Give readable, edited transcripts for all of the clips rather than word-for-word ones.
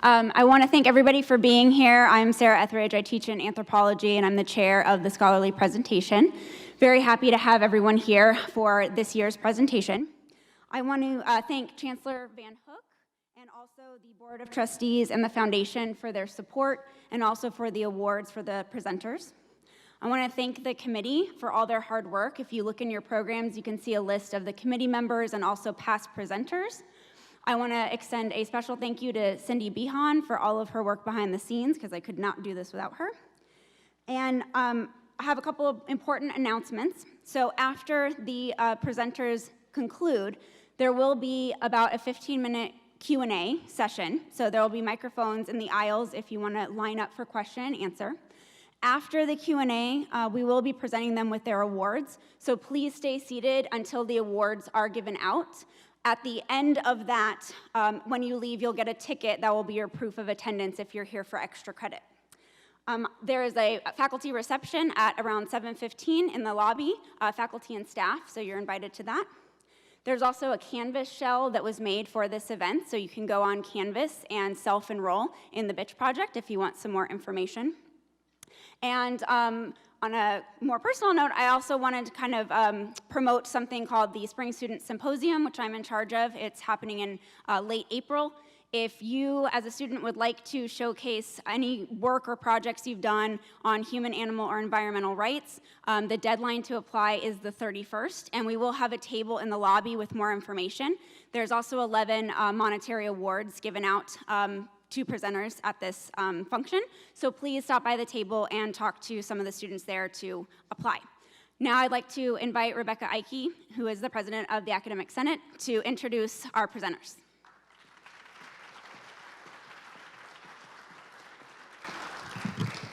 I want to thank everybody for being here. I'm Sarah Etheridge. I teach in anthropology, and I'm the chair of the scholarly presentation. Very happy to have everyone here for this year's presentation. I want to thank Chancellor Van Hook and also the Board of Trustees and the Foundation for their support and also for the awards for the presenters. I want to thank the committee for all their hard work. If you look in your programs, you can see a list of the committee members and also past presenters. I want to extend a special thank you to Cindy Behan for all of her work behind the scenes, because I could not do this without her. And I have a couple of important announcements. So after the presenters conclude, there will be about a 15-minute Q&A session. So there will be microphones in the aisles if you want to line up for question and answer. After the Q&A, we will be presenting them with their awards. So please stay seated until the awards are given out. At the end of that, when you leave, you'll get a ticket that will be your proof of attendance if you're here for extra credit. There is a faculty reception at around 7:15 in the lobby, faculty and staff, so you're invited to that. There's also a Canvas shell that was made for this event, so you can go on Canvas and self-enroll in the Bitch Project if you want some more information. And on a more personal note, I also wanted to kind of promote something called the Spring Student Symposium, which I'm in charge of. It's happening in late April. If you, as a student, would like to showcase any work or projects you've done on human, animal, or environmental rights, the deadline to apply is the 31st, and we will have a table in the lobby with more information. There's also 11 monetary awards given out to presenters at this function, so please stop by the table and talk to some of the students there to apply. Now I'd like to invite Rebecca Ike, who is the president of the Academic Senate, to introduce our presenters.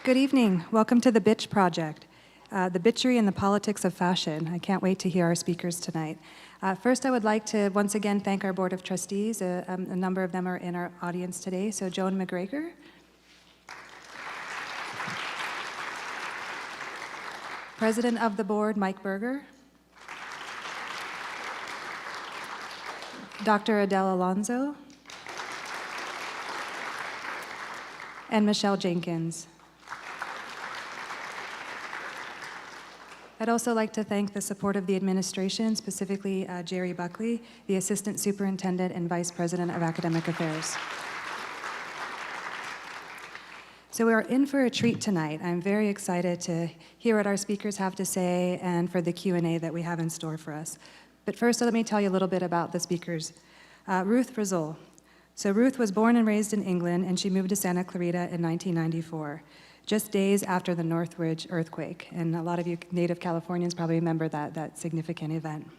Good evening. Welcome to the Bitch Project, the Bitchery and the Politics of Fashion. I can't wait to hear our speakers tonight. First, I would like to once again thank our Board of Trustees. A number of them are in our audience today. So Joan McGregor. President of the Board, Mike Berger. Dr. Adele Alonso. And Michelle Jenkins. I'd also like to thank the support of the administration, specifically Jerry Buckley, the Assistant Superintendent and Vice President of Academic Affairs. So we are in for a treat tonight. I'm very excited to hear what our speakers have to say and for the Q&A that we have in store for us. But first, let me tell you a little bit about the speakers. Ruth Rassool. So Ruth was born and raised in England, and she moved to Santa Clarita in 1994. Just days after the Northridge earthquake, and a lot of you native Californians probably remember that significant event.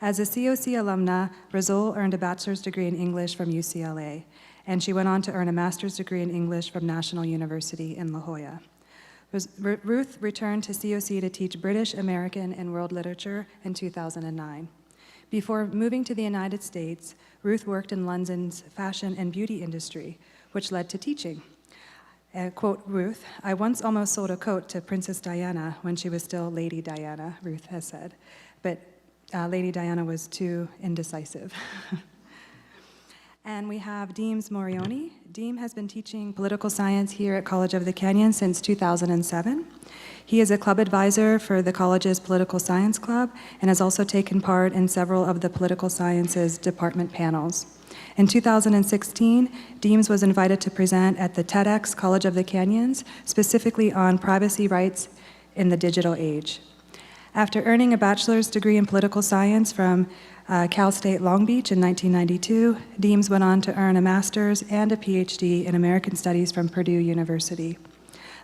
As a COC alumna, Rassool earned a bachelor's degree in English from UCLA, and she went on to earn a master's degree in English from National University in La Jolla. Ruth returned to COC to teach British, American, and world literature in 2009. Before moving to the United States, Ruth worked in London's fashion and beauty industry, which led to teaching. Quote Ruth, "I once almost sold a coat to Princess Diana when she was still Lady Diana," Ruth has said, but Lady Diana was too indecisive. And we have Deems Morrione. Deem has been teaching political science here at College of the Canyon since 2007. He is a club advisor for the college's political science club and has also taken part in several of the political sciences department panels. In 2016, Deems was invited to present at the TEDx College of the Canyons, specifically on privacy rights in the digital age. After earning a bachelor's degree in political science from Cal State Long Beach in 1992, Deems went on to earn a master's and a PhD in American Studies from Purdue University.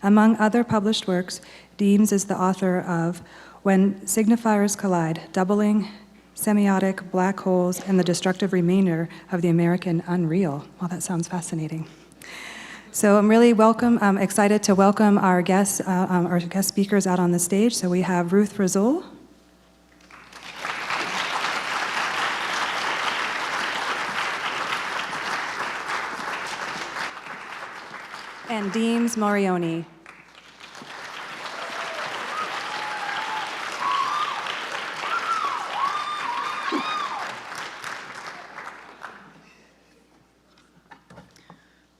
Among other published works, Deems is the author of When Signifiers Collide, Doubling Semiotic Black Holes and the Destructive Remainder of the American Unreal. Well, that sounds fascinating. So I'm really excited to welcome our guest speakers out on the stage. So we have Ruth Rassool. And Deems Morrione.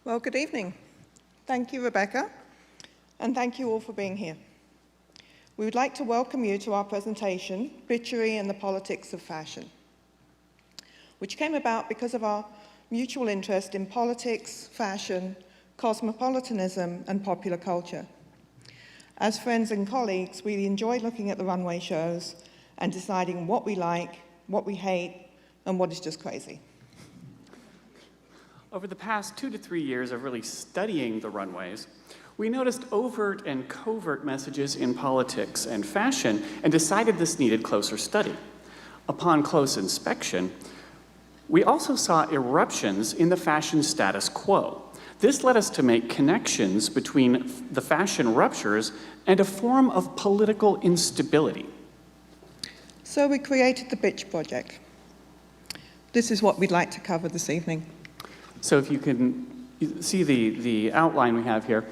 Well, good evening. Thank you, Rebecca, and thank you all for being here. We would like to welcome you to our presentation, Bitchery and the Politics of Fashion, which came about because of our mutual interest in politics, fashion, cosmopolitanism, and popular culture. As friends and colleagues, we enjoy looking at the runway shows and deciding what we like, what we hate, and what is just crazy. Over the past 2 to 3 years of really studying the runways, we noticed overt and covert messages in politics and fashion and decided this needed closer study. Upon close inspection, we also saw eruptions in the fashion status quo. This led us to make connections between the fashion ruptures and a form of political instability. So we created the Bitch Project. This is what we'd like to cover this evening. So if you can see the outline we have here.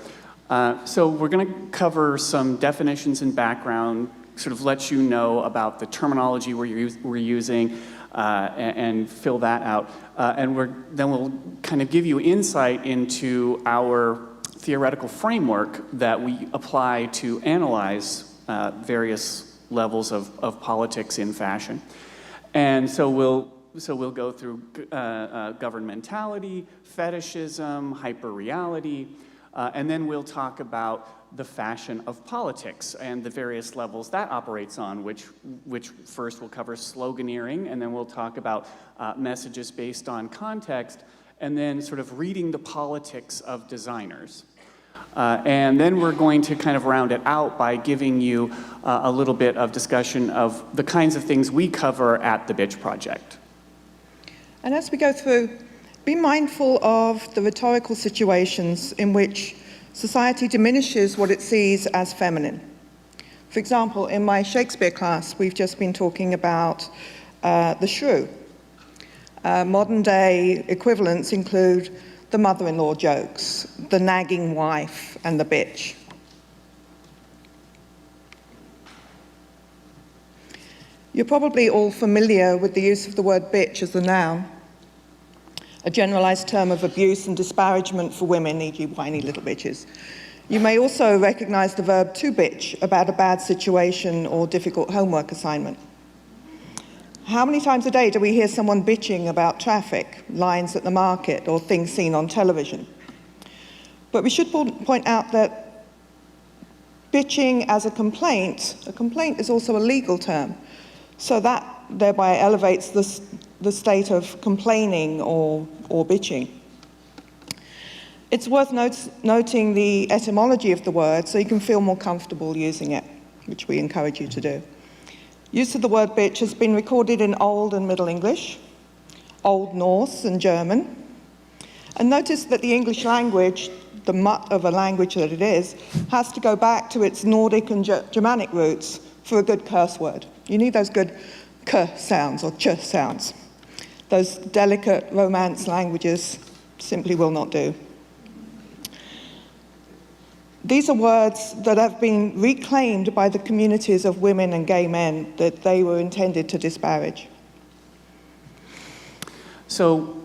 So we're going to cover some definitions and background, sort of let you know about the terminology we're using, and fill that out. And then we'll kind of give you insight into our theoretical framework that we apply to analyze various levels of politics in fashion. And so we'll go through governmentality, fetishism, hyperreality, and then we'll talk about the fashion of politics and the various levels that operates on, which first we'll cover sloganeering, and then we'll talk about messages based on context, and then sort of reading the politics of designers. And then we're going to kind of round it out by giving you a little bit of discussion of the kinds of things we cover at the Bitch Project. And as we go through, be mindful of the rhetorical situations in which society diminishes what it sees as feminine. For example, in my Shakespeare class, we've just been talking about the shrew. Modern day equivalents include the mother-in-law jokes, the nagging wife, and the bitch. You're probably all familiar with the use of the word bitch as a noun, a generalized term of abuse and disparagement for women, e.g. whiny little bitches. You may also recognize the verb to bitch about a bad situation or difficult homework assignment. How many times a day do we hear someone bitching about traffic, lines at the market, or things seen on television? But we should point out that bitching as a complaint is also a legal term, so that thereby elevates the state of complaining or bitching. It's worth noting the etymology of the word so you can feel more comfortable using it, which we encourage you to do. Use of the word bitch has been recorded in Old and Middle English, Old Norse and German. And notice that the English language, the mutt of a language that it is, has to go back to its Nordic and Germanic roots for a good curse word. You need those good k sounds or ch sounds. Those delicate Romance languages simply will not do. These are words that have been reclaimed by the communities of women and gay men that they were intended to disparage. So,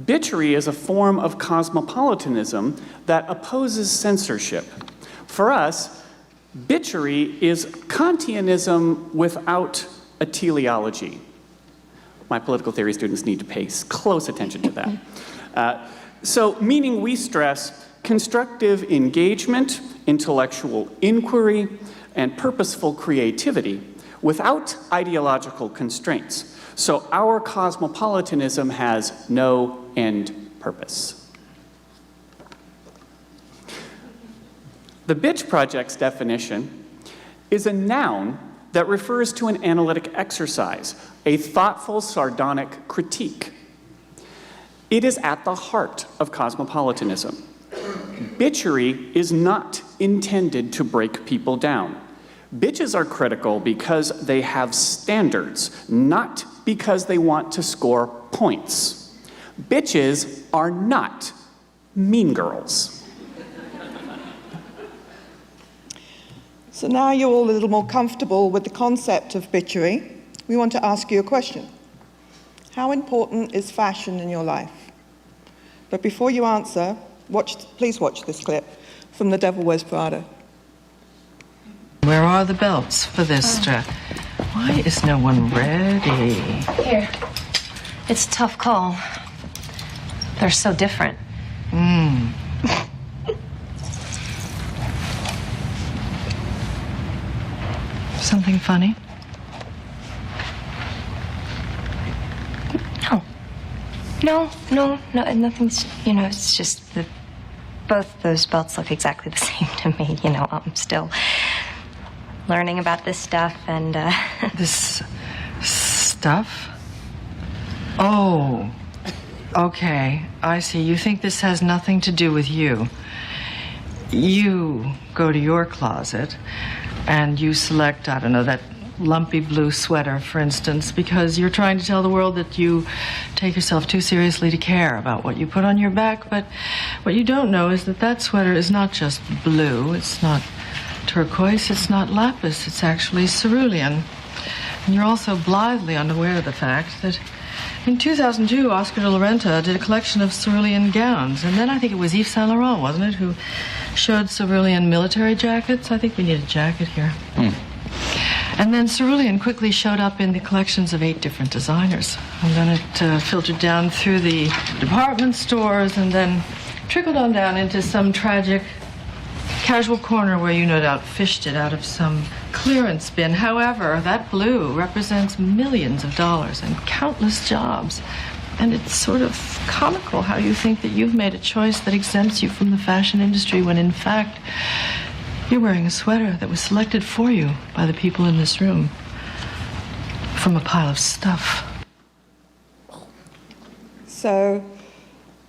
bitchery is a form of cosmopolitanism that opposes censorship. For us, bitchery is Kantianism without a teleology. My political theory students need to pay close attention to that. So, meaning we stress constructive engagement, intellectual inquiry, and purposeful creativity without ideological constraints. So our cosmopolitanism has no end purpose. The Bitch Project's definition is a noun that refers to an analytic exercise, a thoughtful, sardonic critique. It is at the heart of cosmopolitanism. Bitchery is not intended to break people down. Bitches are critical because they have standards, not because they want to score points. Bitches are not mean girls. So now you're all a little more comfortable with the concept of bitchery, we want to ask you a question. How important is fashion in your life? But before you answer, Please watch this clip from The Devil Wears Prada. Where are the belts for this dress? Why is no one ready? Here. It's a tough call. They're so different. Something funny? No, nothing's, it's just that both those belts look exactly the same to me. I'm still learning about this stuff and, This stuff? Oh, okay. I see. You think this has nothing to do with you. You go to your closet and you select, I don't know, that lumpy blue sweater, for instance, because you're trying to tell the world that you take yourself too seriously to care about what you put on your back. But what you don't know is that that sweater is not just blue, it's not turquoise, it's not lapis, it's actually cerulean. And you're also blithely unaware of the fact that in 2002, Oscar de la Renta did a collection of cerulean gowns. And then I think it was Yves Saint Laurent, wasn't it, who showed cerulean military jackets? I think we need a jacket here. And then cerulean quickly showed up in the collections of 8 different designers. And then it filtered down through the department stores and then trickled on down into some tragic casual corner where you no doubt fished it out of some clearance bin. However, that blue represents millions of dollars and countless jobs. And it's sort of comical how you think that you've made a choice that exempts you from the fashion industry when in fact you're wearing a sweater that was selected for you by the people in this room from a pile of stuff. So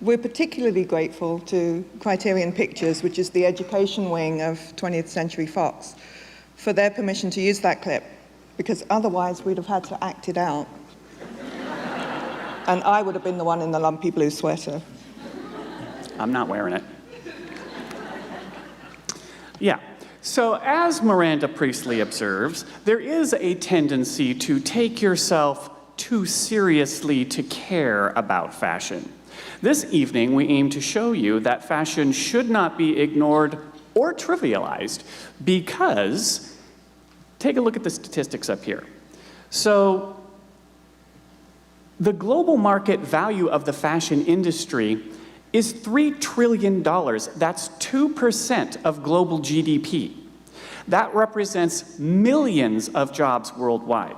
we're particularly grateful to Criterion Pictures, which is the education wing of 20th Century Fox, for their permission to use that clip, because otherwise we'd have had to act it out. And I would have been the one in the lumpy blue sweater. I'm not wearing it. Yeah. So as Miranda Priestley observes, there is a tendency to take yourself too seriously to care about fashion. This evening, we aim to show you that fashion should not be ignored or trivialized because, take a look at the statistics up here. So, the global market value of the fashion industry is $3 trillion. That's 2% of global GDP. That represents millions of jobs worldwide.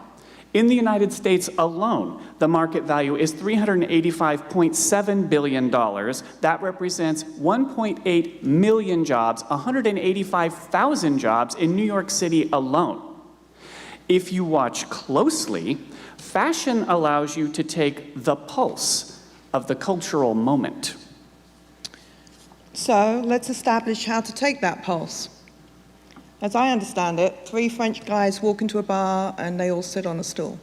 In the United States alone, the market value is $385.7 billion. That represents 1.8 million jobs, 185,000 jobs in New York City alone. If you watch closely, fashion allows you to take the pulse of the cultural moment. So let's establish how to take that pulse. As I understand it, 3 French guys walk into a bar and they all sit on a stool.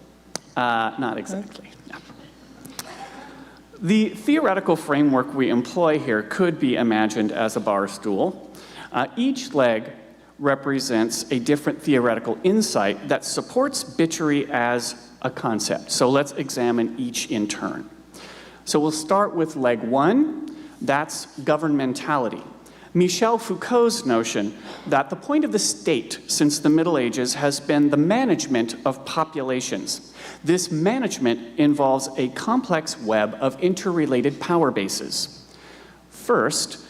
Not exactly. No. The theoretical framework we employ here could be imagined as a bar stool. Each leg represents a different theoretical insight that supports Bitchery as a concept. So let's examine each in turn. So we'll start with leg 1. That's governmentality. Michel Foucault's notion that the point of the state since the Middle Ages has been the management of populations. This management involves a complex web of interrelated power bases. First,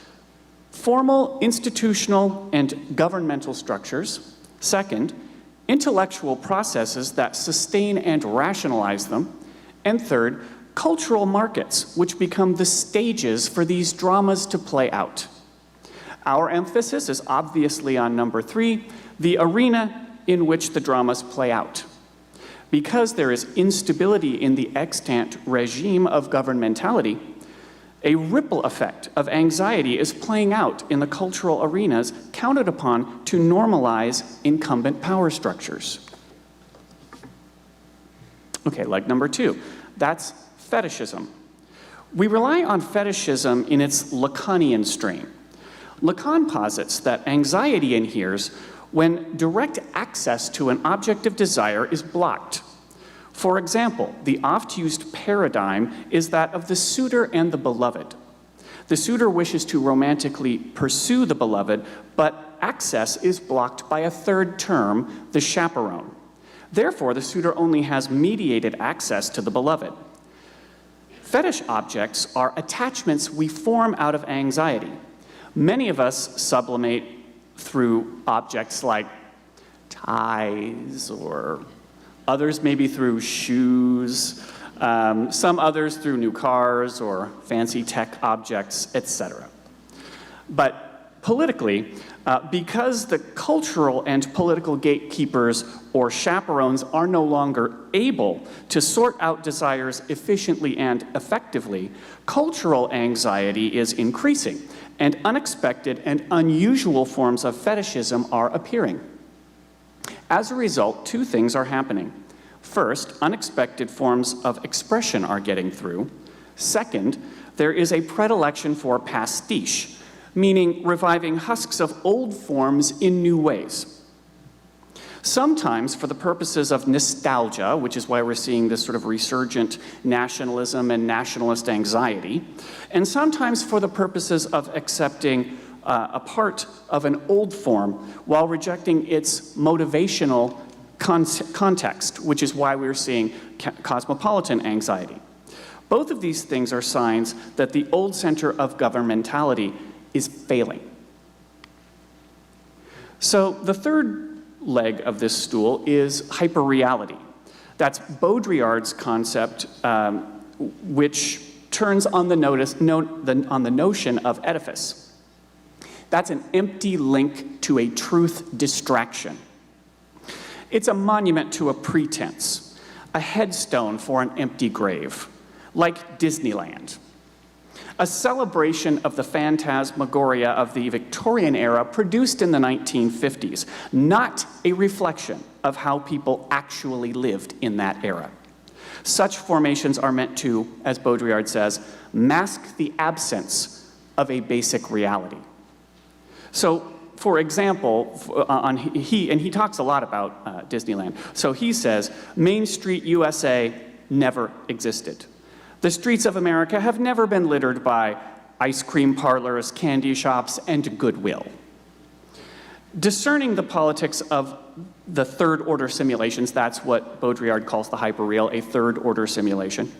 formal institutional and governmental structures. Second, intellectual processes that sustain and rationalize them. And third, cultural markets, which become the stages for these dramas to play out. Our emphasis is obviously on number 3, the arena in which the dramas play out. Because there is instability in the extant regime of governmentality, a ripple effect of anxiety is playing out in the cultural arenas counted upon to normalize incumbent power structures. Okay, leg number 2, that's fetishism. We rely on fetishism in its Lacanian strain. Lacan posits that anxiety inheres when direct access to an object of desire is blocked. For example, the oft-used paradigm is that of the suitor and the beloved. The suitor wishes to romantically pursue the beloved, but access is blocked by a third term, the chaperone. Therefore, the suitor only has mediated access to the beloved. Fetish objects are attachments we form out of anxiety. Many of us sublimate through objects like ties, or others maybe through shoes, some others through new cars or fancy tech objects, etc. But politically, because the cultural and political gatekeepers or chaperones are no longer able to sort out desires efficiently and effectively, cultural anxiety is increasing, and unexpected and unusual forms of fetishism are appearing. As a result, two things are happening. First, unexpected forms of expression are getting through. Second, there is a predilection for pastiche, meaning reviving husks of old forms in new ways. Sometimes for the purposes of nostalgia, which is why we're seeing this sort of resurgent nationalism and nationalist anxiety, and sometimes for the purposes of accepting a part of an old form while rejecting its motivational context, which is why we're seeing cosmopolitan anxiety. Both of these things are signs that the old center of governmentality is failing. So the third leg of this stool is hyperreality. That's Baudrillard's concept, which turns on the notion of edifice. That's an empty link to a truth distraction. It's a monument to a pretense, a headstone for an empty grave, like Disneyland. A celebration of the phantasmagoria of the Victorian era produced in the 1950s, not a reflection of how people actually lived in that era. Such formations are meant to, as Baudrillard says, mask the absence of a basic reality. So, for example, he talks a lot about Disneyland. So he says, Main Street, USA never existed. The streets of America have never been littered by ice cream parlors, candy shops, and goodwill. Discerning the politics of the third-order simulations, that's what Baudrillard calls the hyperreal, a third-order simulation.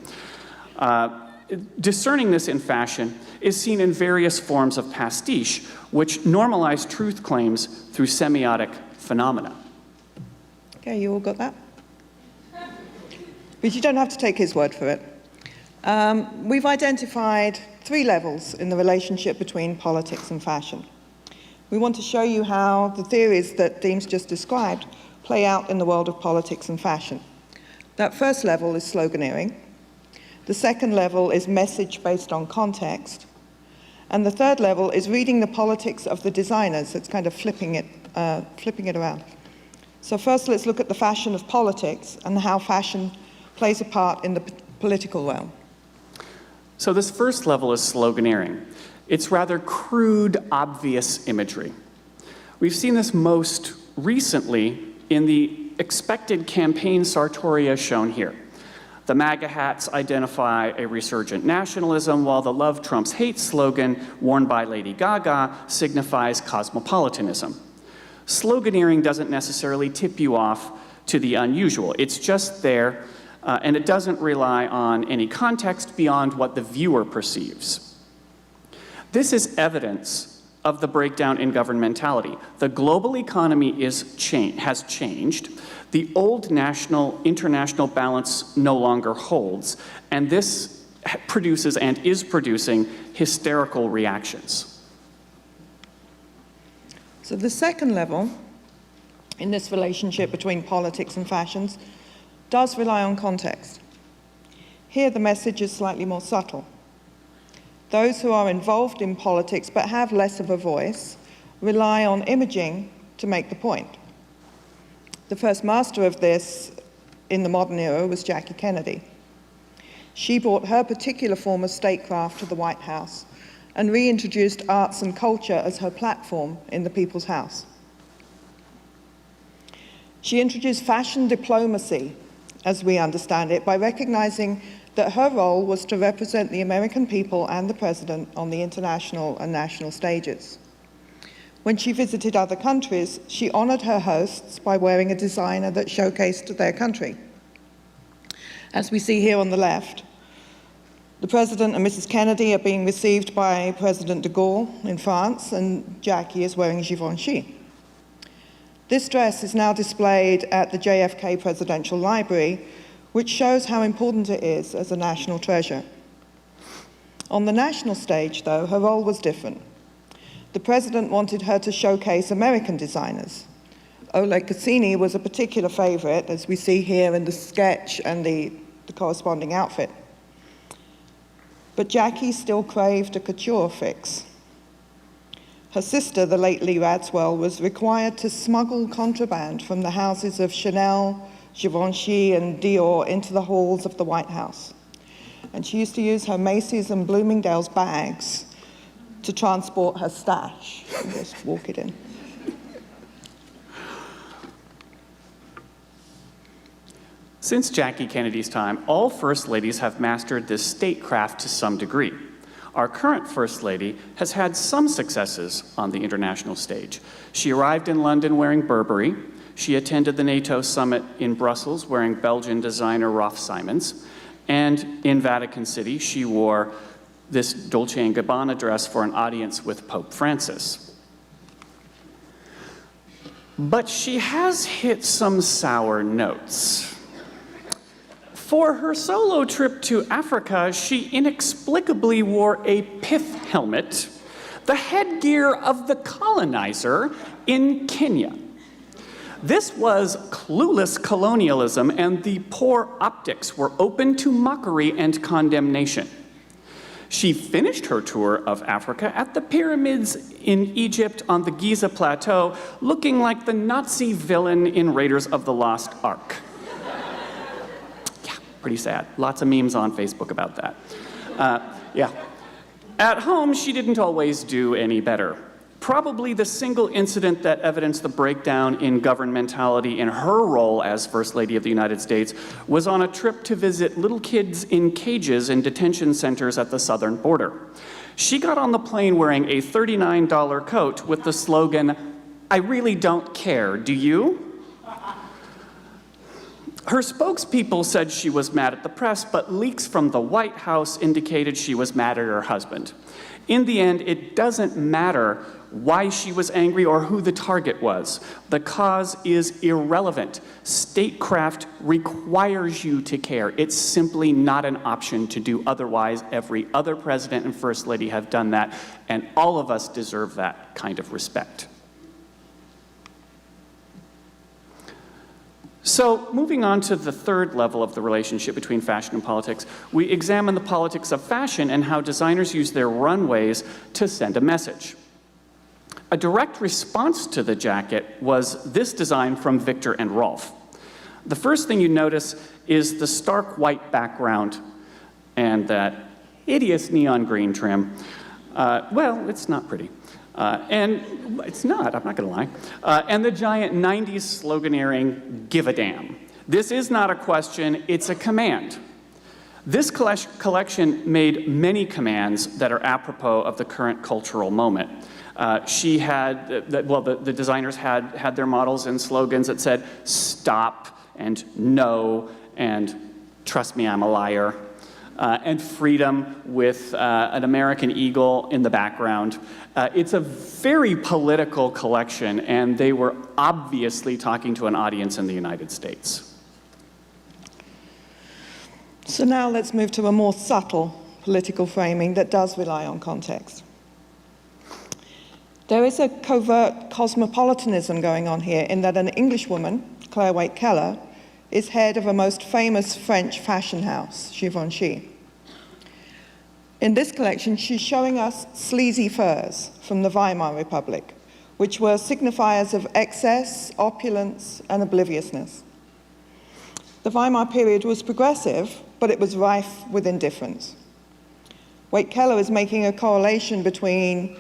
Discerning this in fashion is seen in various forms of pastiche, which normalize truth claims through semiotic phenomena. Okay, you all got that? But you don't have to take his word for it. We've identified 3 levels in the relationship between politics and fashion. We want to show you how the theories that Deems just described play out in the world of politics and fashion. That first level is sloganeering. The second level is message based on context. And the third level is reading the politics of the designers. It's kind of flipping it around. So first, let's look at the fashion of politics and how fashion plays a part in the political realm. So this first level is sloganeering. It's rather crude, obvious imagery. We've seen this most recently in the expected campaign sartoria shown here. The MAGA hats identify a resurgent nationalism, while the Love Trumps Hate slogan, worn by Lady Gaga, signifies cosmopolitanism. Sloganeering doesn't necessarily tip you off to the unusual. It's just there, and it doesn't rely on any context beyond what the viewer perceives. This is evidence of the breakdown in governmentality. The global economy has changed. The old international balance no longer holds, and this produces and is producing hysterical reactions. So the second level in this relationship between politics and fashions does rely on context. Here the message is slightly more subtle. Those who are involved in politics but have less of a voice rely on imaging to make the point. The first master of this in the modern era was Jackie Kennedy. She brought her particular form of statecraft to the White House and reintroduced arts and culture as her platform in the People's House. She introduced fashion diplomacy, as we understand it, by recognizing that her role was to represent the American people and the president on the international and national stages. When she visited other countries, she honored her hosts by wearing a designer that showcased their country. As we see here on the left, the President and Mrs. Kennedy are being received by President de Gaulle in France, and Jackie is wearing Givenchy. This dress is now displayed at the JFK Presidential Library, which shows how important it is as a national treasure. On the national stage, though, her role was different. The President wanted her to showcase American designers. Oleg Cassini was a particular favorite, as we see here in the sketch and the corresponding outfit. But Jackie still craved a couture fix. Her sister, the late Lee Radswell, was required to smuggle contraband from the houses of Chanel, Givenchy, and Dior into the halls of the White House. And she used to use her Macy's and Bloomingdale's bags to transport her stash and just walk it in. Since Jackie Kennedy's time, all First Ladies have mastered this statecraft to some degree. Our current First Lady has had some successes on the international stage. She arrived in London wearing Burberry. She attended the NATO summit in Brussels wearing Belgian designer Rolf Simons. And in Vatican City, she wore this Dolce & Gabbana dress for an audience with Pope Francis. But she has hit some sour notes. For her solo trip to Africa, she inexplicably wore a pith helmet, the headgear of the colonizer in Kenya. This was clueless colonialism, and the poor optics were open to mockery and condemnation. She finished her tour of Africa at the pyramids in Egypt on the Giza Plateau, looking like the Nazi villain in Raiders of the Lost Ark. Pretty sad. Lots of memes on Facebook about that. Yeah. At home, she didn't always do any better. Probably the single incident that evidenced the breakdown in governmentality in her role as First Lady of the United States was on a trip to visit little kids in cages in detention centers at the southern border. She got on the plane wearing a $39 coat with the slogan, "I really don't care, do you?" Her spokespeople said she was mad at the press, but leaks from the White House indicated she was mad at her husband. In the end, it doesn't matter why she was angry or who the target was. The cause is irrelevant. Statecraft requires you to care. It's simply not an option to do otherwise. Every other president and first lady have done that, and all of us deserve that kind of respect. So, moving on to the third level of the relationship between fashion and politics, we examine the politics of fashion and how designers use their runways to send a message. A direct response to the jacket was this design from Victor and Rolf. The first thing you notice is the stark white background and that hideous neon green trim. Well, it's not pretty. And it's not, I'm not gonna lie. And the giant 90s sloganeering, "Give a damn." This is not a question, it's a command. This collection made many commands that are apropos of the current cultural moment. She had, the designers had their models and slogans that said, "Stop," and "No," and "Trust me, I'm a liar." And freedom with an American eagle in the background. It's a very political collection, and they were obviously talking to an audience in the United States. So now let's move to a more subtle political framing that does rely on context. There is a covert cosmopolitanism going on here in that an Englishwoman, Claire Waite-Keller, is head of a most famous French fashion house, Givenchy. In this collection, she's showing us sleazy furs from the Weimar Republic, which were signifiers of excess, opulence, and obliviousness. The Weimar period was progressive, but it was rife with indifference. Waite-Keller is making a correlation between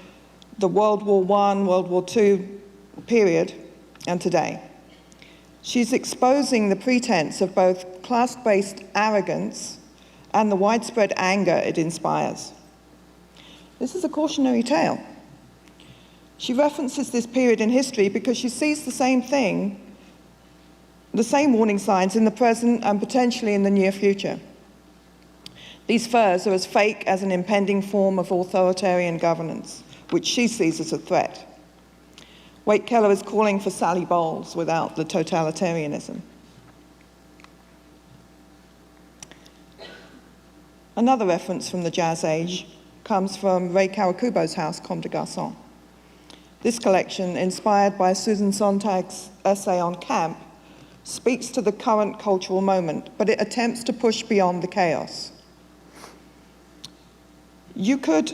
the World War I, World War II period and today. She's exposing the pretense of both class-based arrogance and the widespread anger it inspires. This is a cautionary tale. She references this period in history because she sees the same thing, the same warning signs in the present and potentially in the near future. These fears are as fake as an impending form of authoritarian governance, which she sees as a threat. Waite Keller is calling for Sally Bowles without the totalitarianism. Another reference from the Jazz Age comes from Ray Kawakubo's house, Comme des Garçons. This collection, inspired by Susan Sontag's essay on camp, speaks to the current cultural moment, but it attempts to push beyond the chaos. You could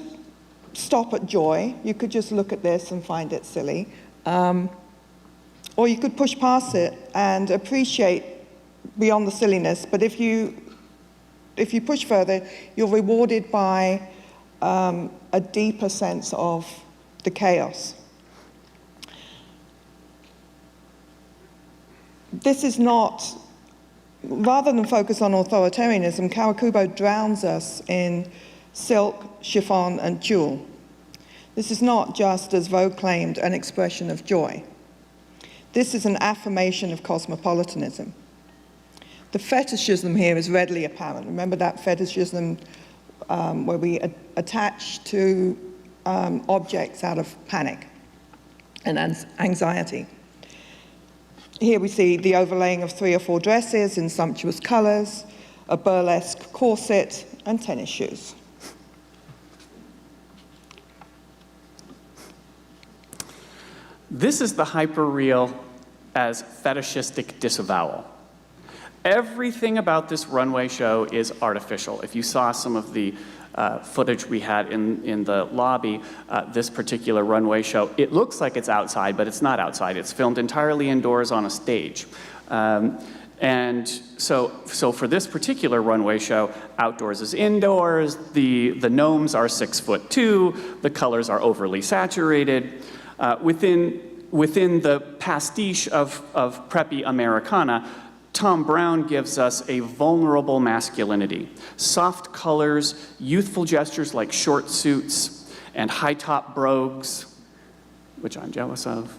stop at joy, you could just look at this and find it silly, or you could push past it and appreciate beyond the silliness, but if you push further, you're rewarded by a deeper sense of the chaos. This is not, rather than focus on authoritarianism, Kawakubo drowns us in silk, chiffon, and tulle. This is not just, as Vogue claimed, an expression of joy. This is an affirmation of cosmopolitanism. The fetishism here is readily apparent. Remember that fetishism where we attach to objects out of panic and anxiety. Here we see the overlaying of 3 or 4 dresses in sumptuous colors, a burlesque corset, and tennis shoes. This is the hyperreal as fetishistic disavowal. Everything about this runway show is artificial. If you saw some of the footage we had in the lobby, this particular runway show, it looks like it's outside, but it's not outside. It's filmed entirely indoors on a stage. And so for this particular runway show, outdoors is indoors, the gnomes are 6'2", the colors are overly saturated. Within the pastiche of preppy Americana, Tom Brown gives us a vulnerable masculinity. Soft colors, youthful gestures like short suits and high-top brogues, which I'm jealous of.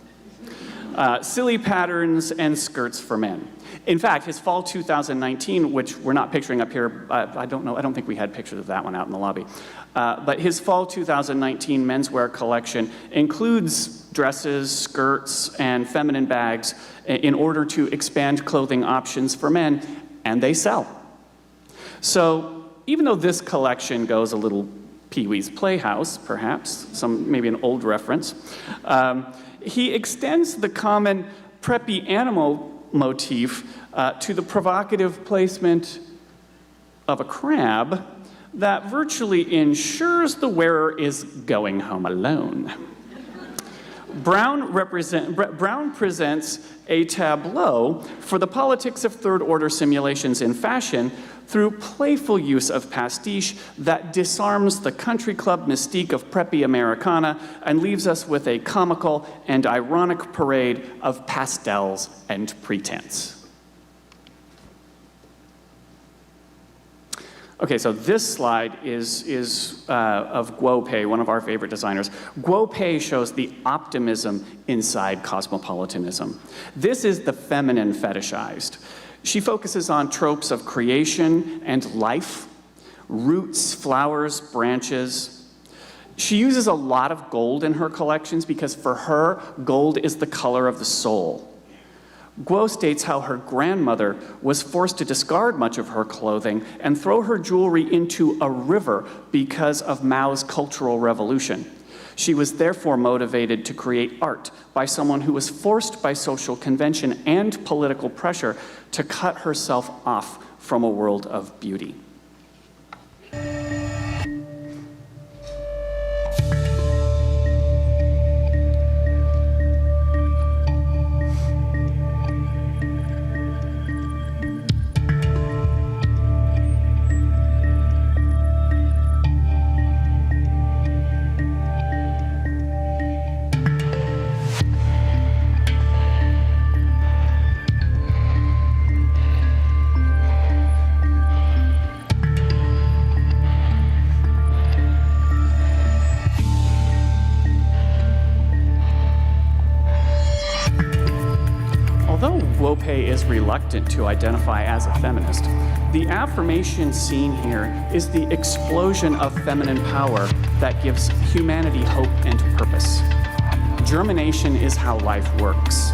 Silly patterns and skirts for men. In fact, his fall 2019, which we're not picturing up here, I don't think we had pictures of that one out in the lobby. But his fall 2019 menswear collection includes dresses, skirts, and feminine bags in order to expand clothing options for men, and they sell. So even though this collection goes a little Pee-wee's Playhouse, perhaps, maybe an old reference, he extends the common preppy animal motif to the provocative placement of a crab that virtually ensures the wearer is going home alone. Brown presents a tableau for the politics of third-order simulations in fashion through playful use of pastiche that disarms the country club mystique of preppy Americana and leaves us with a comical and ironic parade of pastels and pretense. Okay, so this slide is of Guo Pei, one of our favorite designers. Guo Pei shows the optimism inside cosmopolitanism. This is the feminine fetishized. She focuses on tropes of creation and life, roots, flowers, branches. She uses a lot of gold in her collections because for her, gold is the color of the soul. Guo states how her grandmother was forced to discard much of her clothing and throw her jewelry into a river because of Mao's Cultural Revolution. She was therefore motivated to create art by someone who was forced by social convention and political pressure to cut herself off from a world of beauty. Wope is reluctant to identify as a feminist, the affirmation seen here is the explosion of feminine power that gives humanity hope and purpose. Germination is how life works,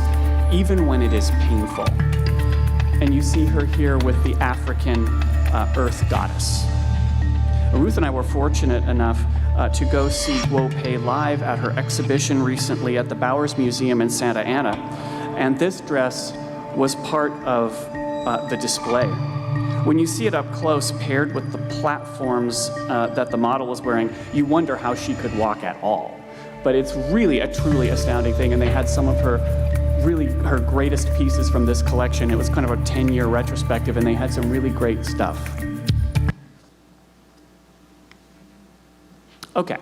even when it is painful. And you see her here with the African earth goddess. Ruth and I were fortunate enough to go see Wope live at her exhibition recently at the Bowers Museum in Santa Ana. And this dress was part of the display. When you see it up close, paired with the platforms that the model was wearing, you wonder how she could walk at all. But it's really a truly astounding thing, and they had some of her greatest pieces from this collection. It was kind of a 10-year retrospective, and they had some really great stuff. Okay,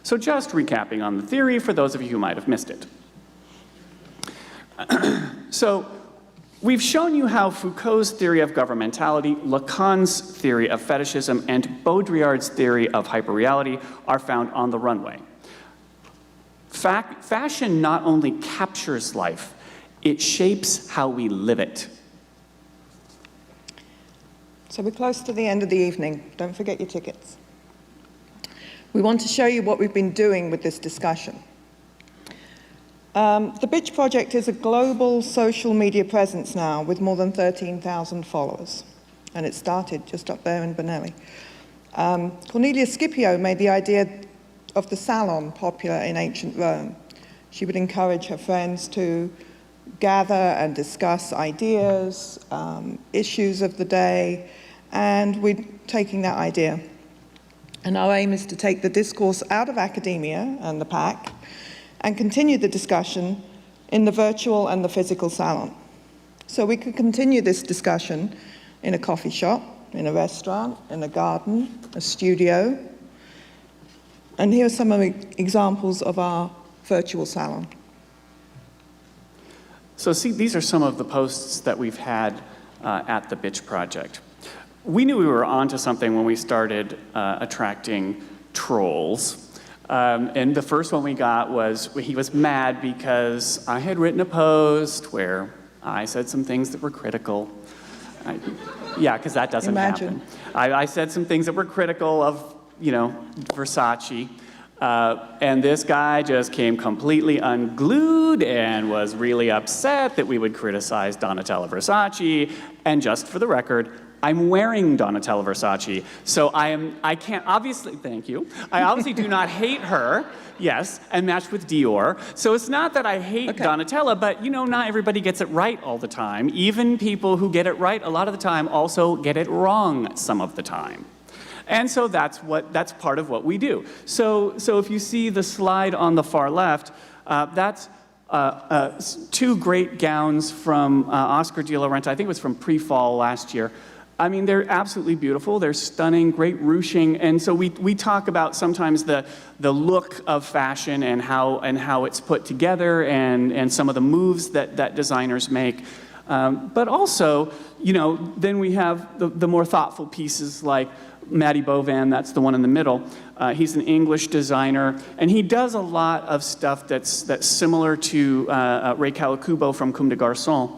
so just recapping on the theory for those of you who might have missed it. So we've shown you how Foucault's theory of governmentality, Lacan's theory of fetishism, and Baudrillard's theory of hyperreality are found on the runway. Fashion not only captures life, it shapes how we live it. So we're close to the end of the evening. Don't forget your tickets. We want to show you what we've been doing with this discussion. The Bitch Project is a global social media presence now with more than 13,000 followers. And it started just up there in Bonelli. Cornelia Scipio made the idea of the salon popular in ancient Rome. She would encourage her friends to gather and discuss ideas, issues of the day, and we're taking that idea. And our aim is to take the discourse out of academia and the pack and continue the discussion in the virtual and the physical salon. So we could continue this discussion in a coffee shop, in a restaurant, in a garden, a studio. And here are some of the examples of our virtual salon. So see, these are some of the posts that we've had at the Bitch Project. We knew we were onto something when we started attracting trolls. And the first one we got was, he was mad because I had written a post where I said some things that were critical. Yeah, because that doesn't happen. I said some things that were critical of, Versace. And this guy just came completely unglued and was really upset that we would criticize Donatella Versace. And just for the record, I'm wearing Donatella Versace, so I can't, obviously, thank you. I obviously do not hate her, yes, and matched with Dior. So it's not that I hate Donatella, but not everybody gets it right all the time. Even people who get it right a lot of the time also get it wrong some of the time. And so that's part of what we do. So if you see the slide on the far left, that's two great gowns from Oscar de la Renta. I think it was from pre-fall last year. I mean, they're absolutely beautiful. They're stunning, great ruching. And so we talk about sometimes the look of fashion and how it's put together and some of the moves that designers make. But also, then we have the more thoughtful pieces like Matty Bovan, that's the one in the middle. He's an English designer, and he does a lot of stuff that's similar to Ray Kawakubo from Comme des Garçons.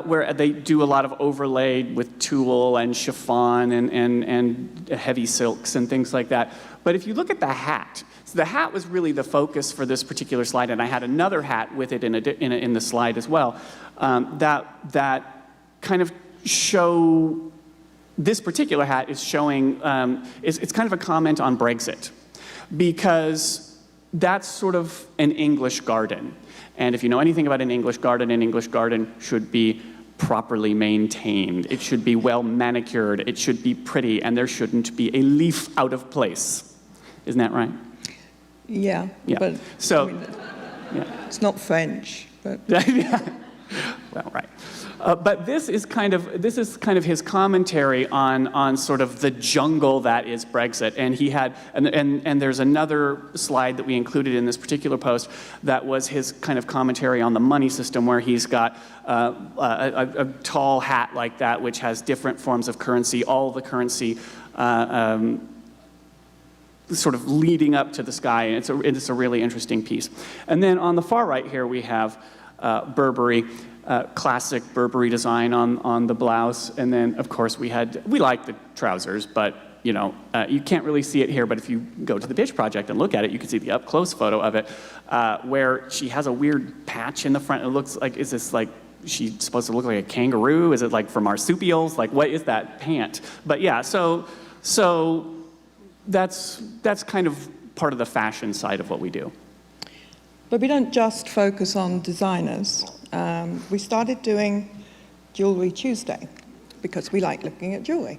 Where they do a lot of overlay with tulle and chiffon and heavy silks and things like that. But if you look at the hat, so the hat was really the focus for this particular slide, and I had another hat with it in the slide as well, that kind of show, this particular hat is showing, it's kind of a comment on Brexit, because that's sort of an English garden. And if you know anything about an English garden should be properly maintained. It should be well manicured. It should be pretty, and there shouldn't be a leaf out of place. Isn't that right? Yeah. But so, it's not French. But. Yeah. Well, right. But this is kind of his commentary on sort of the jungle that is Brexit. And he had, and there's another slide that we included in this particular post that was his kind of commentary on the money system, where he's got a tall hat like that, which has different forms of currency, all the currency sort of leading up to the sky. And it's a really interesting piece. And then on the far right here we have Burberry, classic Burberry design on the blouse. And then, of course, we like the trousers, but you know, you can't really see it here, but if you go to the Bitch Project and look at it, you can see the up-close photo of it, where she has a weird patch in the front. It looks like, is this like, she's supposed to look like a kangaroo? Is it like for marsupials? Like, what is that pant? But yeah, so that's kind of part of the fashion side of what we do. But we don't just focus on designers. We started doing Jewelry Tuesday because we like looking at jewelry.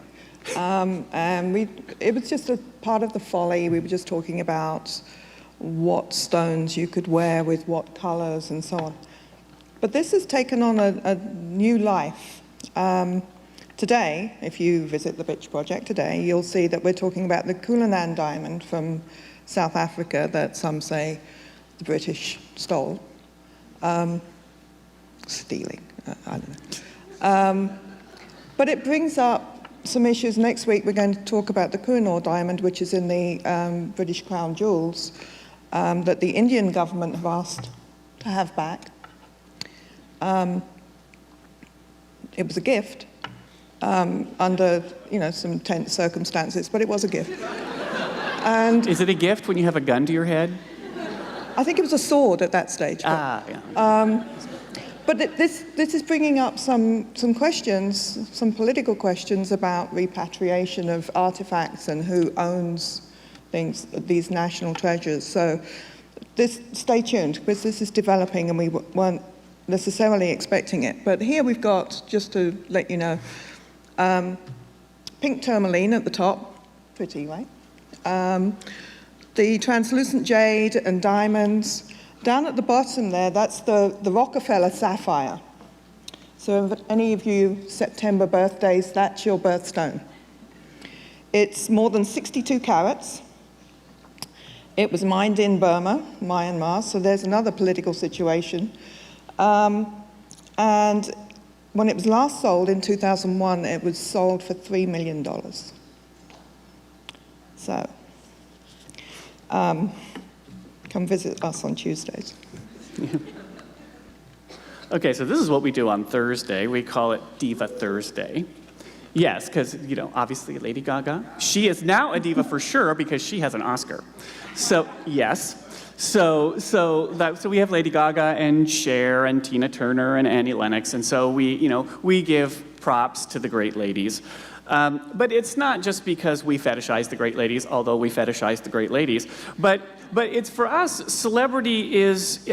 And it was just a part of the folly. We were just talking about what stones you could wear with what colors and so on. But this has taken on a new life. Today, if you visit the Bitch Project today, you'll see that we're talking about the Cullinan diamond from South Africa that some say the British stole. Stealing, I don't know. But it brings up some issues. Next week we're going to talk about the Kohinoor diamond, which is in the British Crown Jewels, that the Indian government have asked to have back. It was a gift under, you know, some tense circumstances, but it was a gift. And is it a gift when you have a gun to your head? I think it was a sword at that stage. Yeah. But this is bringing up some questions, some political questions about repatriation of artifacts and who owns things, these national treasures. So stay tuned, because this is developing and we weren't necessarily expecting it. But here we've got, just to let you know, pink tourmaline at the top, pretty, right? The translucent jade and diamonds. Down at the bottom there, that's the Rockefeller sapphire. So if any of you September birthdays, that's your birthstone. It's more than 62 carats. It was mined in Burma, Myanmar, so there's another political situation. And when it was last sold in 2001, it was sold for $3 million. So, come visit us on Tuesdays. Okay, so this is what we do on Thursday. We call it Diva Thursday. Yes, because, you know, obviously Lady Gaga. She is now a diva for sure because she has an Oscar. So, yes. So we have Lady Gaga and Cher and Tina Turner and Annie Lennox, and so we give props to the great ladies. But it's not just because we fetishize the great ladies, although we fetishize the great ladies. But it's, for us, celebrity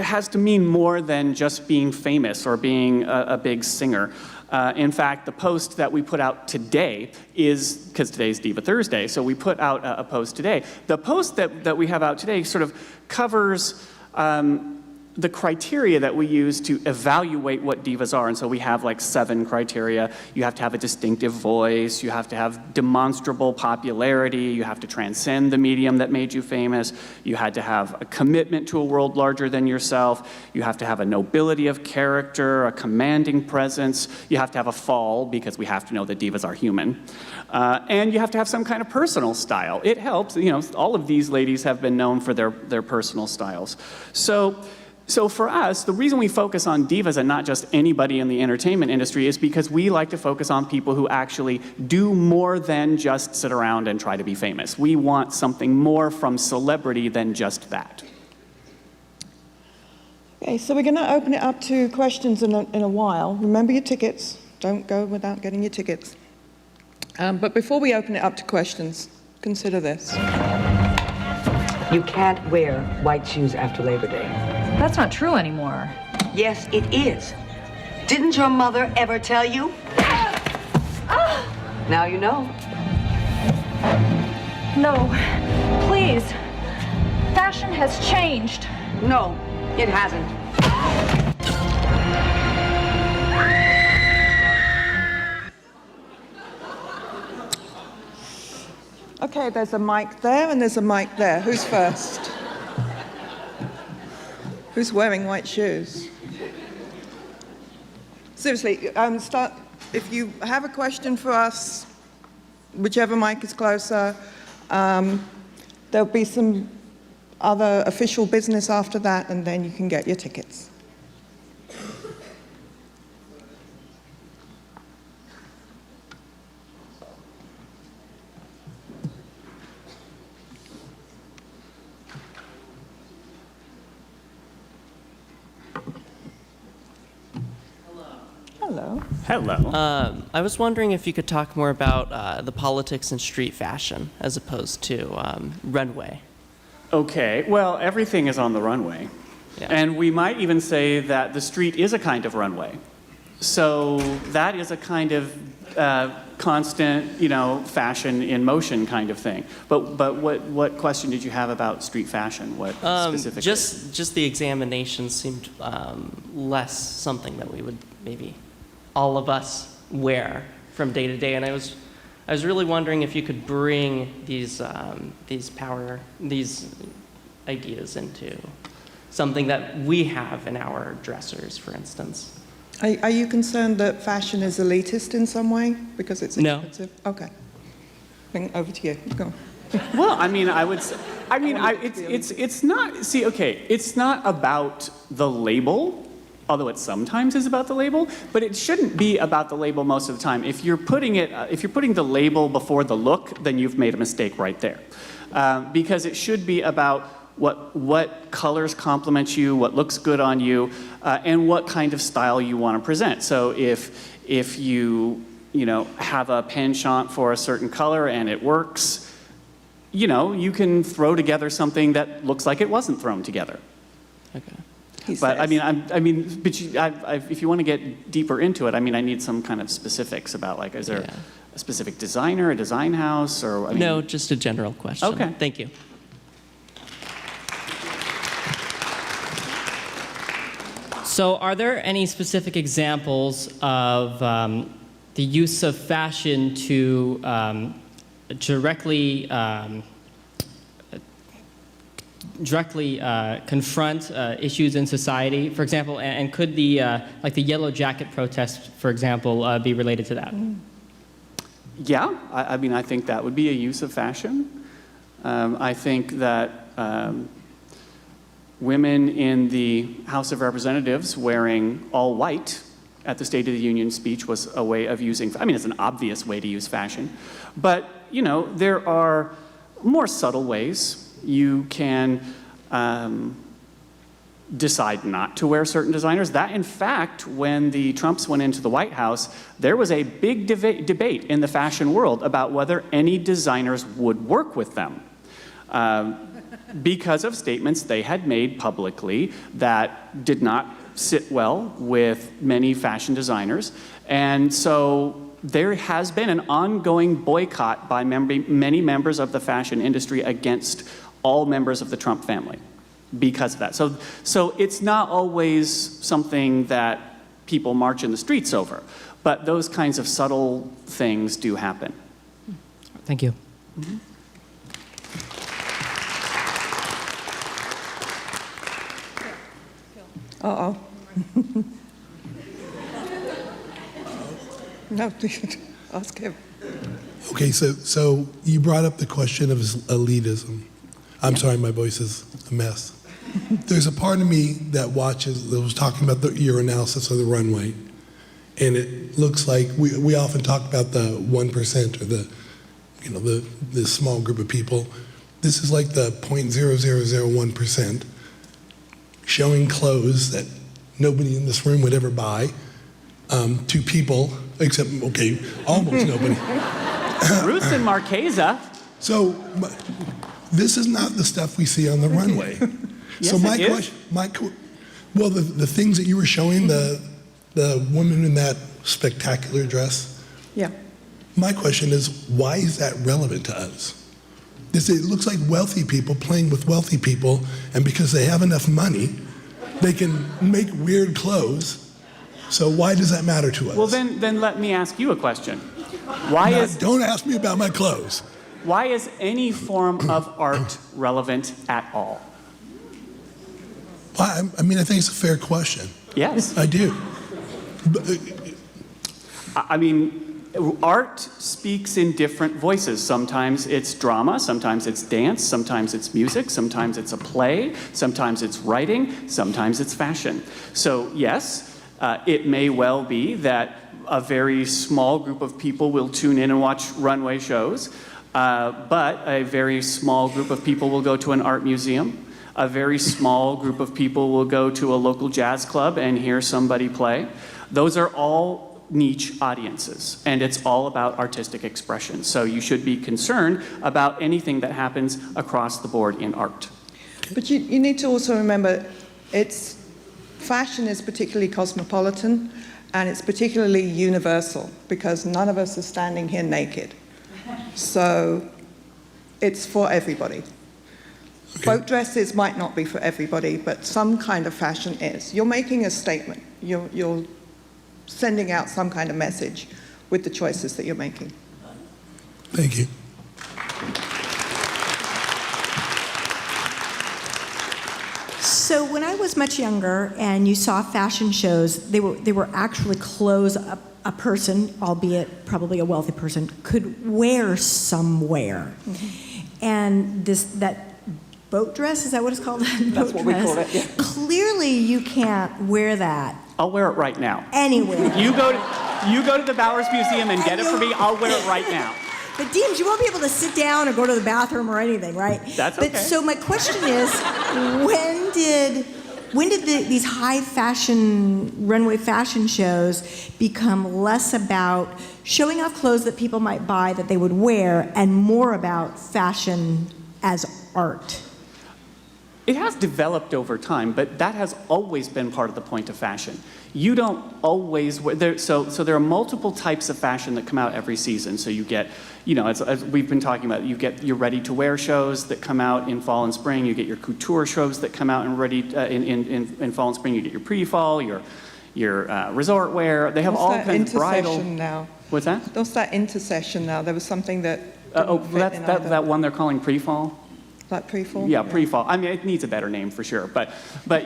has to mean more than just being famous or being a big singer. In fact, the post that we put out today is, because today's Diva Thursday, so we put out a post today. The post that we have out today sort of covers the criteria that we use to evaluate what divas are. And so we have like 7 criteria. You have to have a distinctive voice, you have to have demonstrable popularity, you have to transcend the medium that made you famous, you had to have a commitment to a world larger than yourself, you have to have a nobility of character, a commanding presence, you have to have a fall, because we have to know that divas are human. And you have to have some kind of personal style. It helps, all of these ladies have been known for their personal styles. So for us, the reason we focus on divas and not just anybody in the entertainment industry is because we like to focus on people who actually do more than just sit around and try to be famous. We want something more from celebrity than just that. Okay, so we're going to open it up to questions in a while. Remember your tickets. Don't go without getting your tickets. But before we open it up to questions, consider this. You can't wear white shoes after Labor Day. That's not true anymore. Yes, it is. Didn't your mother ever tell you? Now you know. No, please. Fashion has changed. No, it hasn't. Okay, there's a mic there and there's a mic there. Who's first? Who's wearing white shoes? Seriously, if you have a question for us, whichever mic is closer, there'll be some other official business after that, and then you can get your tickets. Hello. Hello. I was wondering if you could talk more about the politics in street fashion as opposed to runway. Okay, well, everything is on the runway. Yeah. And we might even say that the street is a kind of runway. So that is a kind of constant, fashion in motion kind of thing. But what question did you have about street fashion? What specifically? Just the examination seemed less something that we would maybe all of us wear from day to day, and I was really wondering if you could bring these ideas into something that we have in our dressers, for instance. Are you concerned that fashion is elitist in some way because it's expensive? No. Okay. Over to you. Go on. Well, I mean, I would say, it's not, see, okay, it's not about the label, although it sometimes is about the label, but it shouldn't be about the label most of the time. If you're putting the label before the look, then you've made a mistake right there. Because it should be about what colors complement you, what looks good on you, and what kind of style you want to present. So if you have a penchant for a certain color and it works, you can throw together something that looks like it wasn't thrown together. Okay. But if you want to get deeper into it, I need some kind of specifics about, like, is there a specific designer, a design house, or no, just a general question. Okay. Thank you. So are there any specific examples of the use of fashion to directly confront issues in society? For example, and could the Yellow Jacket protest, for example, be related to that? Yeah, I think that would be a use of fashion. I think that women in the House of Representatives wearing all white at the State of the Union speech was a way of using, it's an obvious way to use fashion. But, there are more subtle ways. You can decide not to wear certain designers. That, in fact, when the Trumps went into the White House, there was a big debate in the fashion world about whether any designers would work with them. Because of statements they had made publicly that did not sit well with many fashion designers. And so there has been an ongoing boycott by many members of the fashion industry against all members of the Trump family because of that. So it's not always something that people march in the streets over, but those kinds of subtle things do happen. Thank you. Mm-hmm. Uh-oh. No, ask him. Okay, so you brought up the question of elitism. I'm sorry, my voice is a mess. There's a part of me that was talking about your analysis of the runway, and it looks like we often talk about the 1% or the small group of people. This is like the 0.0001%. Showing clothes that nobody in this room would ever buy to people, except, almost nobody. Roots and Marchesa. So this is not the stuff we see on the runway. Yes, so my it is. question, the things that you were showing, the woman in that spectacular dress. Yeah. My question is, why is that relevant to us? It looks like wealthy people playing with wealthy people, and because they have enough money, they can make weird clothes. So why does that matter to us? Well, then let me ask you a question. Don't ask me about my clothes. Why is any form of art relevant at all? Well, I think it's a fair question. Yes. I do. Art speaks in different voices. Sometimes it's drama, sometimes it's dance, sometimes it's music, sometimes it's a play, sometimes it's writing, sometimes it's fashion. So yes, it may well be that a very small group of people will tune in and watch runway shows, but a very small group of people will go to an art museum. A very small group of people will go to a local jazz club and hear somebody play. Those are all niche audiences, and it's all about artistic expression. So you should be concerned about anything that happens across the board in art. But you need to also remember, fashion is particularly cosmopolitan, and it's particularly universal, because none of us are standing here naked. So it's for everybody. Okay. Boat dresses might not be for everybody, but some kind of fashion is. You're making a statement. You're sending out some kind of message with the choices that you're making. Thank you. So when I was much younger and you saw fashion shows, they were actually clothes a person, albeit probably a wealthy person, could wear somewhere. Mm-hmm. And that boat dress, is that what it's called? That's what we call it, yeah. Clearly you can't wear that. I'll wear it right now. Anywhere. You go to the Bowers Museum and get it for me, I'll wear it right now. But Deems, you won't be able to sit down or go to the bathroom or anything, right? That's okay. But so my question is, when did these high fashion, runway fashion shows become less about showing off clothes that people might buy that they would wear and more about fashion as art? It has developed over time, but that has always been part of the point of fashion. You don't always wear, so there are multiple types of fashion that come out every season. So you get, as we've been talking about, you get your ready-to-wear shows that come out in fall and spring. You get your couture shows that come out in fall and spring. You get your pre-fall, your resort wear. They have all kinds of bridal. Now? What's that? What's that intercession now? There was something that. That one they're calling pre-fall. Like pre-fall? Yeah, pre-fall. I mean, it needs a better name for sure, but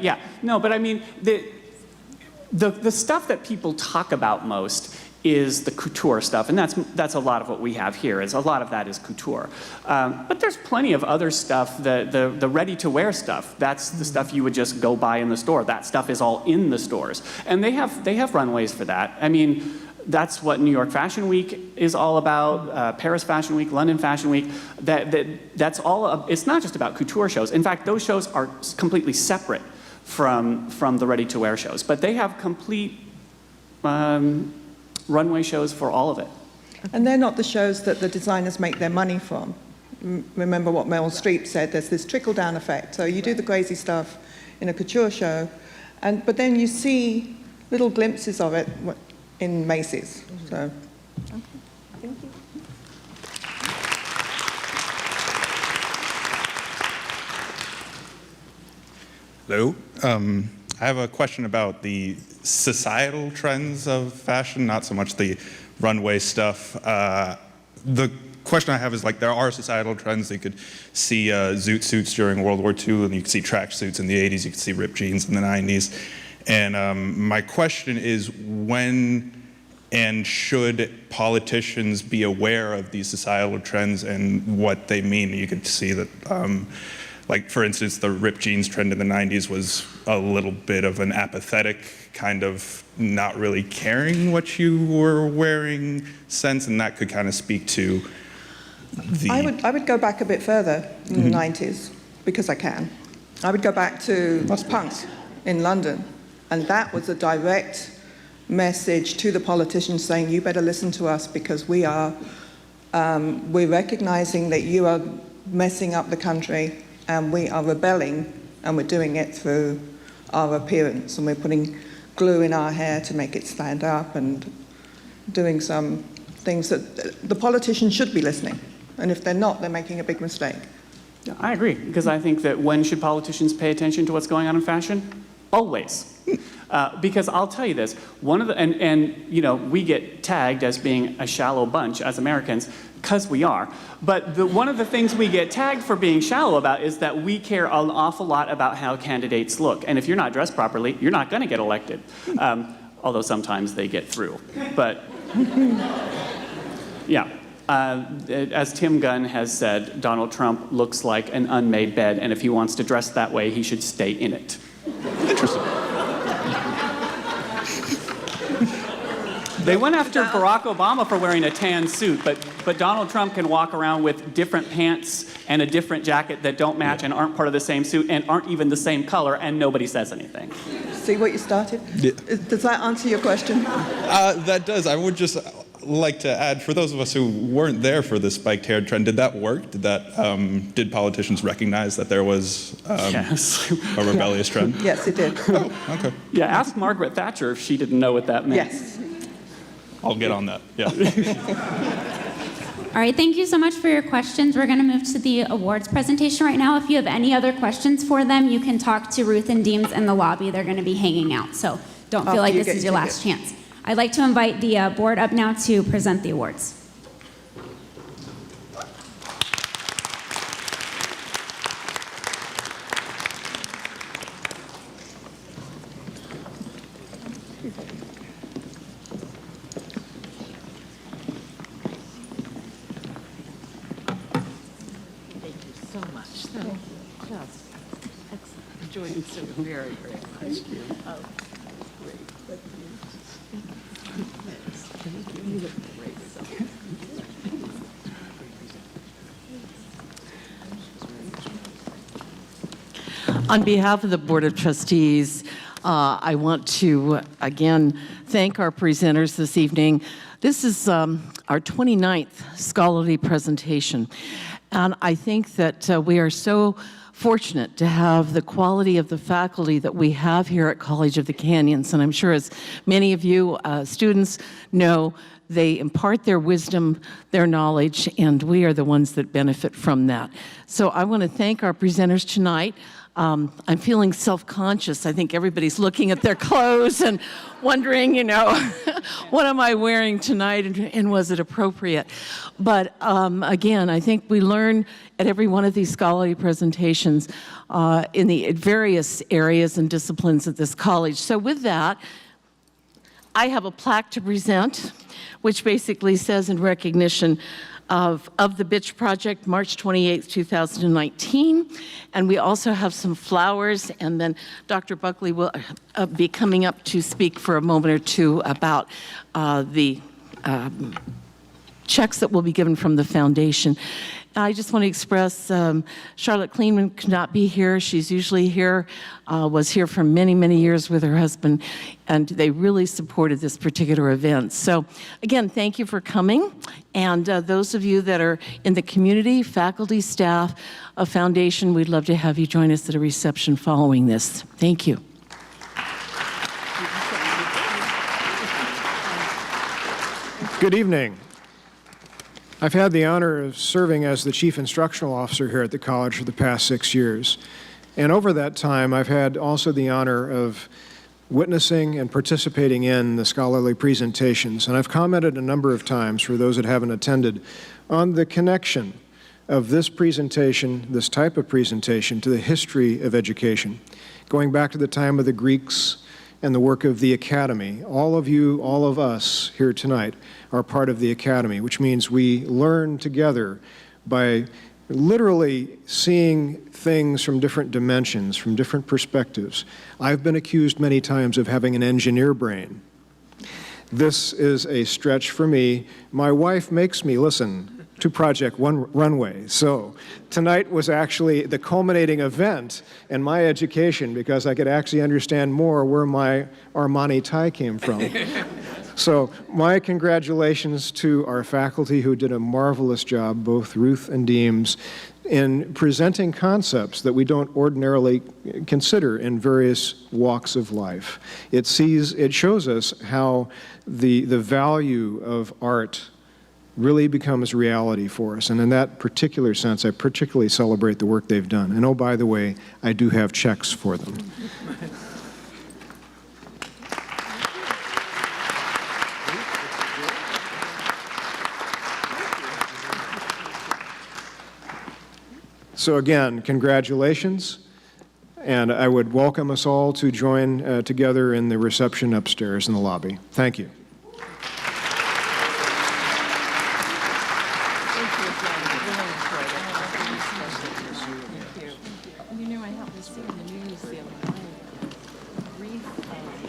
yeah. No, but I mean, the stuff that people talk about most is the couture stuff, and that's a lot of what we have here. A lot of that is couture. But there's plenty of other stuff. The ready-to-wear stuff, that's the stuff you would just go buy in the store. That stuff is all in the stores, and they have runways for that. I mean, that's what New York Fashion Week is all about, Paris Fashion Week, London Fashion Week. That's all, it's not just about couture shows. In fact, those shows are completely separate from the ready-to-wear shows. But they have complete runway shows for all of it. And they're not the shows that the designers make their money from. Remember what Meryl Streep said, there's this trickle-down effect. So you do the crazy stuff in a couture show, but then you see little glimpses of it in Macy's. So. Okay. Thank you. Hello. I have a question about the societal trends of fashion, not so much the runway stuff. The question I have is, there are societal trends. You could see zoot suits during World War II, and you could see track suits in the 80s. You could see ripped jeans in the 90s. And my question is, when and should politicians be aware of these societal trends and what they mean? You could see that, for instance, the ripped jeans trend in the 90s was a little bit of an apathetic, kind of not really caring what you were wearing sense, and that could kind of speak to the... I would go back a bit further in the 90s, because I can. I would go back to punk in London. And that was a direct message to the politicians saying, you better listen to us because we're recognizing that you are messing up the country and we are rebelling, and we're doing it through our appearance, and we're putting glue in our hair to make it stand up and doing some things that the politicians should be listening. And if they're not, they're making a big mistake. Yeah, I agree, because I think that when should politicians pay attention to what's going on in fashion? Always. Because I'll tell you this, we get tagged as being a shallow bunch as Americans, because we are. But one of the things we get tagged for being shallow about is that we care an awful lot about how candidates look. And if you're not dressed properly, you're not going to get elected. Although sometimes they get through. But, yeah. As Tim Gunn has said, Donald Trump looks like an unmade bed, and if he wants to dress that way, he should stay in it. Interesting. They went after Barack Obama for wearing a tan suit, but Donald Trump can walk around with different pants and a different jacket that don't match and aren't part of the same suit and aren't even the same color, and nobody says anything. See what you started? Yeah. Does that answer your question? That does. I would just like to add, for those of us who weren't there for the spiked hair trend, did that work? Did politicians recognize that there was Yes. a rebellious trend? Yes, it did. Oh, okay. Yeah, ask Margaret Thatcher if she didn't know what that meant. Yes. I'll get on that. Yeah. All right, thank you so much for your questions. We're going to move to the awards presentation right now. If you have any other questions for them, you can talk to Ruth and Deems in the lobby. They're going to be hanging out, so don't feel like this is your last chance. I'd like to invite the board up now to present the awards. Enjoyed it so very, very much. Thank you. Oh, great. Thank you. You look great. On behalf of the Board of Trustees, I want to again thank our presenters this evening. This is our 29th scholarly presentation, and I think that we are so fortunate to have the quality of the faculty that we have here at College of the Canyons. And I'm sure as many of you students know, they impart their wisdom, their knowledge, and we are the ones that benefit from that. So I want to thank our presenters tonight. I'm feeling self-conscious. I think everybody's looking at their clothes and wondering, you know, what am I wearing tonight and was it appropriate? But again, I think we learn at every one of these scholarly presentations in the various areas and disciplines at this college. So with that, I have a plaque to present, which basically says in recognition of the Bitch Project, March 28th, 2019. And we also have some flowers, and then Dr. Buckley will be coming up to speak for a moment or two about the checks that will be given from the foundation. I just want to express Charlotte Kleinman could not be here. She's usually here, was here for many, many years with her husband, and they really supported this particular event. So again, thank you for coming. And those of you that are in the community, faculty, staff, a foundation, we'd love to have you join us at a reception following this. Thank you. Good evening. I've had the honor of serving as the Chief Instructional Officer here at the college for the past 6 years. And over that time, I've had also the honor of witnessing and participating in the scholarly presentations. And I've commented a number of times, for those that haven't attended, on the connection of this presentation, this type of presentation, to the history of education. Going back to the time of the Greeks and the work of the academy. All of you, all of us here tonight are part of the academy, which means we learn together by literally seeing things from different dimensions, from different perspectives. I've been accused many times of having an engineer brain. This is a stretch for me. My wife makes me listen to Project Runway. So tonight was actually the culminating event in my education because I could actually understand more where my Armani tie came from. So my congratulations to our faculty who did a marvelous job, both Ruth and Deems, in presenting concepts that we don't ordinarily consider in various walks of life. It shows us how the value of art really becomes reality for us. And in that particular sense, I particularly celebrate the work they've done. And oh, by the way, I do have checks for them. So again, congratulations. And I would welcome us all to join together in the reception upstairs in the lobby. Thank you.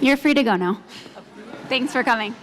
You're free to go now. Thanks for coming.